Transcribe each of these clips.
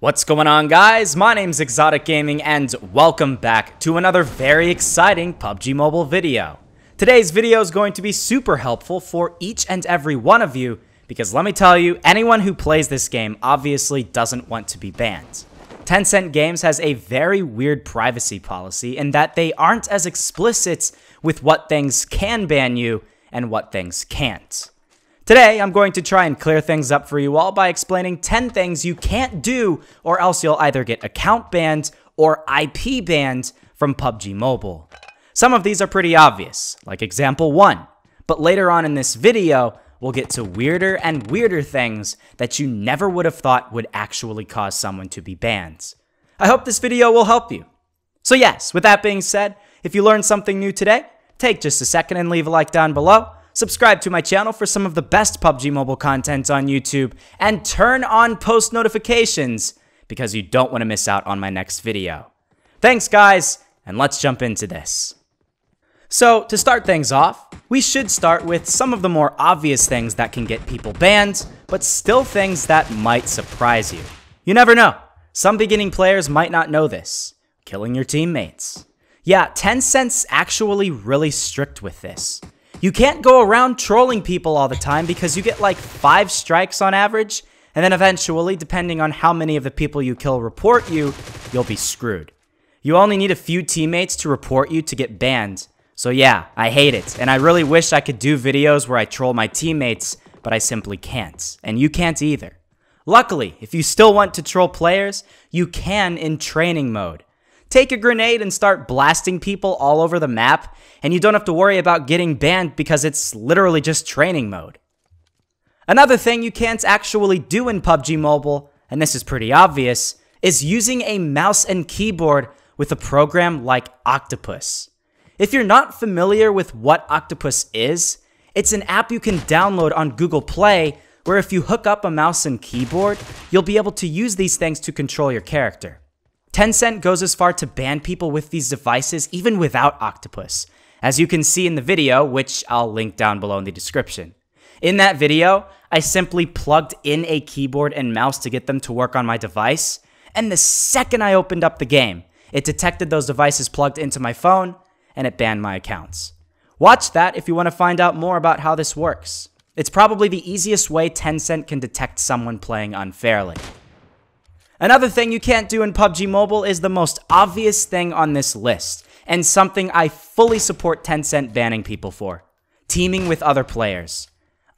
What's going on, guys? My name's ExxotikGaming and welcome back to another very exciting PUBG Mobile video. Today's video is going to be super helpful for each and every one of you because let me tell you, anyone who plays this game obviously doesn't want to be banned. Tencent Games has a very weird privacy policy in that they aren't as explicit with what things can ban you and what things can't. Today, I'm going to try and clear things up for you all by explaining 10 things you can't do or else you'll either get account banned or IP banned from PUBG Mobile. Some of these are pretty obvious, like example 1, but later on in this video, we'll get to weirder and weirder things that you never would have thought would actually cause someone to be banned. I hope this video will help you. So yes, with that being said, if you learned something new today, take just a second and leave a like down below. Subscribe to my channel for some of the best PUBG Mobile content on YouTube, and turn on post notifications because you don't want to miss out on my next video. Thanks guys, and let's jump into this. So to start things off, we should start with some of the more obvious things that can get people banned, but still things that might surprise you. You never know, some beginning players might not know this. Killing your teammates. Yeah, Tencent's actually really strict with this. You can't go around trolling people all the time because you get like 5 strikes on average, and then eventually, depending on how many of the people you kill report you, you'll be screwed. You only need a few teammates to report you to get banned. So yeah, I hate it, and I really wish I could do videos where I troll my teammates, but I simply can't, and you can't either. Luckily, if you still want to troll players, you can in training mode. Take a grenade and start blasting people all over the map, and you don't have to worry about getting banned because it's literally just training mode. Another thing you can't actually do in PUBG Mobile, and this is pretty obvious, is using a mouse and keyboard with a program like Octopus. If you're not familiar with what Octopus is, it's an app you can download on Google Play where if you hook up a mouse and keyboard, you'll be able to use these things to control your character. Tencent goes as far to ban people with these devices even without Octopus, as you can see in the video, which I'll link down below in the description. In that video, I simply plugged in a keyboard and mouse to get them to work on my device, and the second I opened up the game, it detected those devices plugged into my phone, and it banned my accounts. Watch that if you want to find out more about how this works. It's probably the easiest way Tencent can detect someone playing unfairly. Another thing you can't do in PUBG Mobile is the most obvious thing on this list, and something I fully support Tencent banning people for: teaming with other players.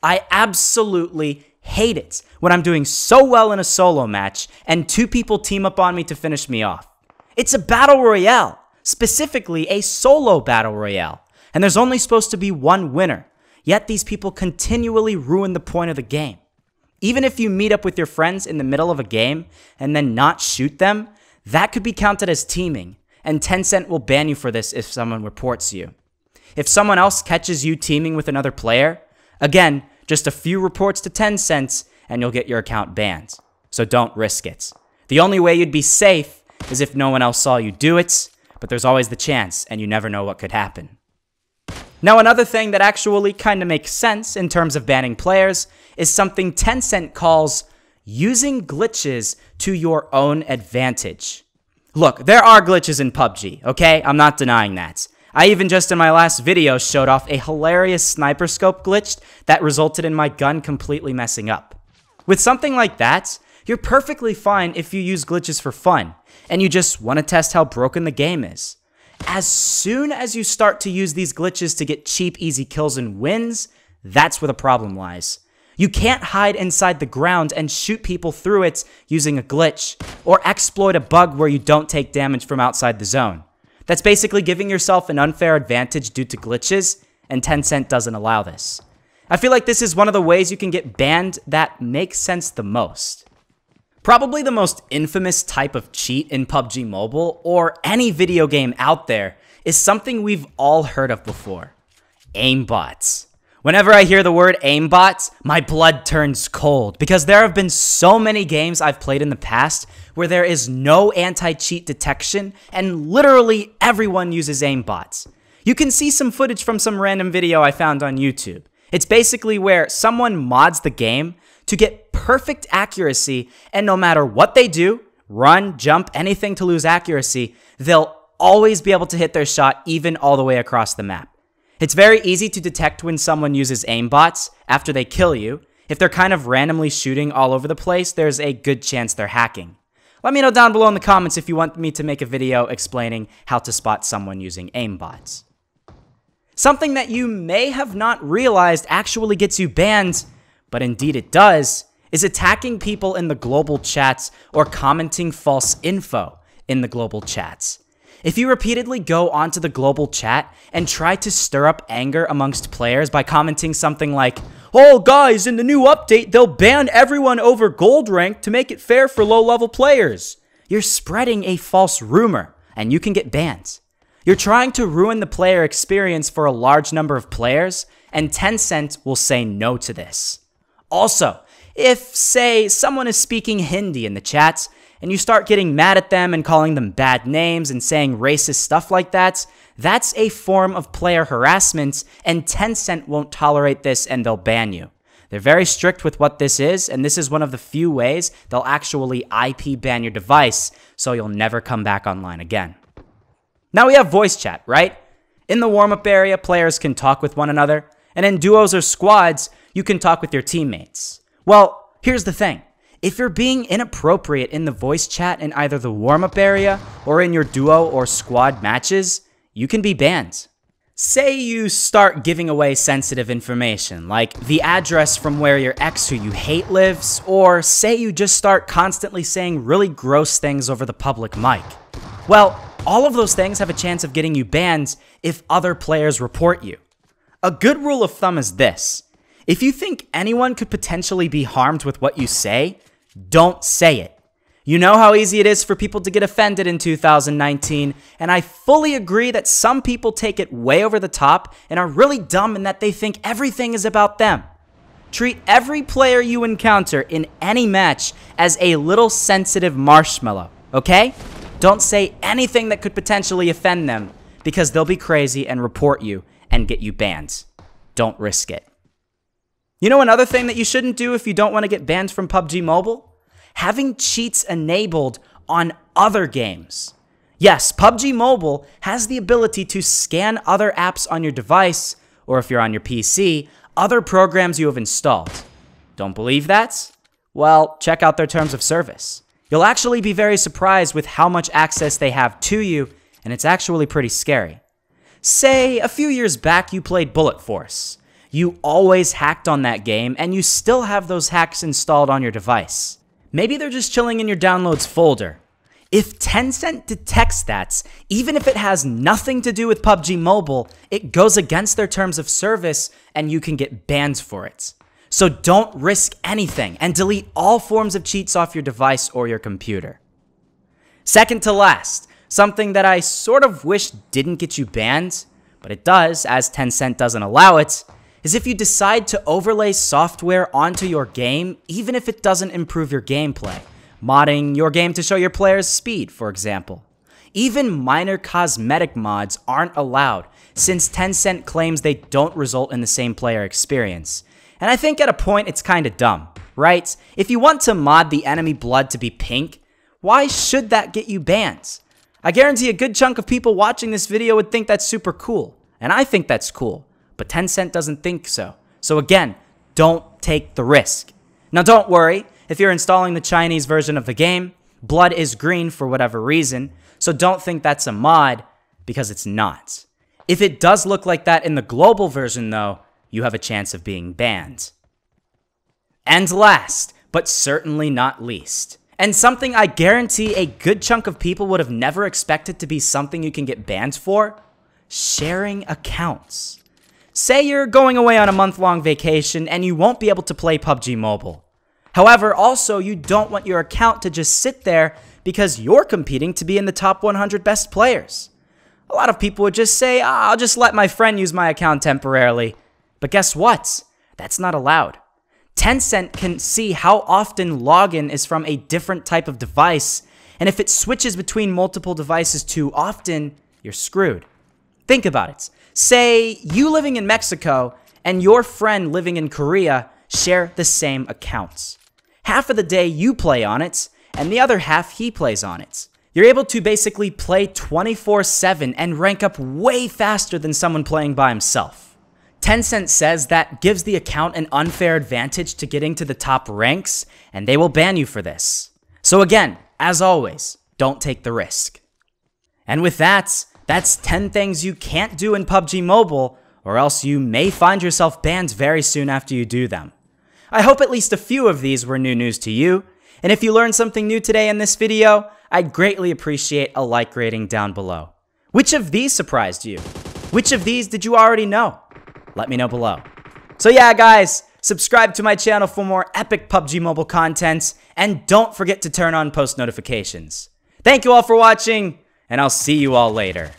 I absolutely hate it when I'm doing so well in a solo match and 2 people team up on me to finish me off. It's a battle royale, specifically a solo battle royale, and there's only supposed to be one winner, yet these people continually ruin the point of the game. Even if you meet up with your friends in the middle of a game and then not shoot them, that could be counted as teaming, and Tencent will ban you for this if someone reports you. If someone else catches you teaming with another player, again, just a few reports to Tencent and you'll get your account banned. So don't risk it. The only way you'd be safe is if no one else saw you do it, but there's always the chance and you never know what could happen. Now, another thing that actually kind of makes sense in terms of banning players is something Tencent calls using glitches to your own advantage. Look, there are glitches in PUBG, okay? I'm not denying that. I even just in my last video showed off a hilarious sniper scope glitch that resulted in my gun completely messing up. With something like that, you're perfectly fine if you use glitches for fun, and you just want to test how broken the game is. As soon as you start to use these glitches to get cheap, easy kills and wins, that's where the problem lies. You can't hide inside the ground and shoot people through it using a glitch, or exploit a bug where you don't take damage from outside the zone. That's basically giving yourself an unfair advantage due to glitches, and Tencent doesn't allow this. I feel like this is one of the ways you can get banned that makes sense the most. Probably the most infamous type of cheat in PUBG Mobile, or any video game out there, is something we've all heard of before: Aimbots. Whenever I hear the word Aimbot, my blood turns cold, because there have been so many games I've played in the past where there is no anti-cheat detection, and literally everyone uses Aimbots. You can see some footage from some random video I found on YouTube. It's basically where someone mods the game to get perfect accuracy, and no matter what they do, run, jump, anything to lose accuracy, they'll always be able to hit their shot even all the way across the map. It's very easy to detect when someone uses aimbots after they kill you. If they're kind of randomly shooting all over the place, there's a good chance they're hacking. Let me know down below in the comments if you want me to make a video explaining how to spot someone using aimbots. Something that you may have not realized actually gets you banned, but indeed it does, is attacking people in the global chats or commenting false info in the global chats. If you repeatedly go onto the global chat and try to stir up anger amongst players by commenting something like, "Oh guys, in the new update, they'll ban everyone over gold rank to make it fair for low-level players," you're spreading a false rumor and you can get banned. You're trying to ruin the player experience for a large number of players, and Tencent will say no to this. Also, if, say, someone is speaking Hindi in the chats, and you start getting mad at them and calling them bad names and saying racist stuff like that, that's a form of player harassment, and Tencent won't tolerate this and they'll ban you. They're very strict with what this is, and this is one of the few ways they'll actually IP ban your device, so you'll never come back online again. Now we have voice chat, right? In the warm-up area, players can talk with one another, and in duos or squads, you can talk with your teammates. Well, here's the thing. If you're being inappropriate in the voice chat in either the warm-up area or in your duo or squad matches, you can be banned. Say you start giving away sensitive information, like the address from where your ex who you hate lives, or say you just start constantly saying really gross things over the public mic. Well, all of those things have a chance of getting you banned if other players report you. A good rule of thumb is this. If you think anyone could potentially be harmed with what you say, don't say it. You know how easy it is for people to get offended in 2019, and I fully agree that some people take it way over the top and are really dumb in that they think everything is about them. Treat every player you encounter in any match as a little sensitive marshmallow, okay? Don't say anything that could potentially offend them, because they'll be crazy and report you and get you banned. Don't risk it. You know another thing that you shouldn't do if you don't want to get banned from PUBG Mobile? Having cheats enabled on other games. Yes, PUBG Mobile has the ability to scan other apps on your device, or if you're on your PC, other programs you have installed. Don't believe that? Well, check out their terms of service. You'll actually be very surprised with how much access they have to you, and it's actually pretty scary. Say, a few years back you played Bullet Force. You always hacked on that game, and you still have those hacks installed on your device. Maybe they're just chilling in your downloads folder. If Tencent detects that, even if it has nothing to do with PUBG Mobile, it goes against their terms of service, and you can get banned for it. So don't risk anything, and delete all forms of cheats off your device or your computer. Second to last, something that I sort of wish didn't get you banned, but it does, as Tencent doesn't allow it, is if you decide to overlay software onto your game, even if it doesn't improve your gameplay. Modding your game to show your players speed, for example. Even minor cosmetic mods aren't allowed, since Tencent claims they don't result in the same player experience. And I think at a point it's kinda dumb, right? If you want to mod the enemy blood to be pink, why should that get you banned? I guarantee a good chunk of people watching this video would think that's super cool, and I think that's cool. But Tencent doesn't think so. So again, don't take the risk. Now don't worry, if you're installing the Chinese version of the game, blood is green for whatever reason, so don't think that's a mod, because it's not. If it does look like that in the global version though, you have a chance of being banned. And last, but certainly not least, and something I guarantee a good chunk of people would have never expected to be something you can get banned for, sharing accounts. Say you're going away on a month-long vacation and you won't be able to play PUBG Mobile. However, also you don't want your account to just sit there because you're competing to be in the top 100 best players. A lot of people would just say, I'll just let my friend use my account temporarily. But guess what? That's not allowed. Tencent can see how often login is from a different type of device, and if it switches between multiple devices too often, you're screwed. Think about it. Say you living in Mexico and your friend living in Korea share the same accounts. Half of the day you play on it, and the other half he plays on it. You're able to basically play 24/7 and rank up way faster than someone playing by himself. Tencent says that gives the account an unfair advantage to getting to the top ranks, and they will ban you for this. So again, as always, don't take the risk. And with that, that's 10 things you can't do in PUBG Mobile, or else you may find yourself banned very soon after you do them. I hope at least a few of these were new news to you, and if you learned something new today in this video, I'd greatly appreciate a like rating down below. Which of these surprised you? Which of these did you already know? Let me know below. So yeah, guys, subscribe to my channel for more epic PUBG Mobile content, and don't forget to turn on post notifications. Thank you all for watching, and I'll see you all later.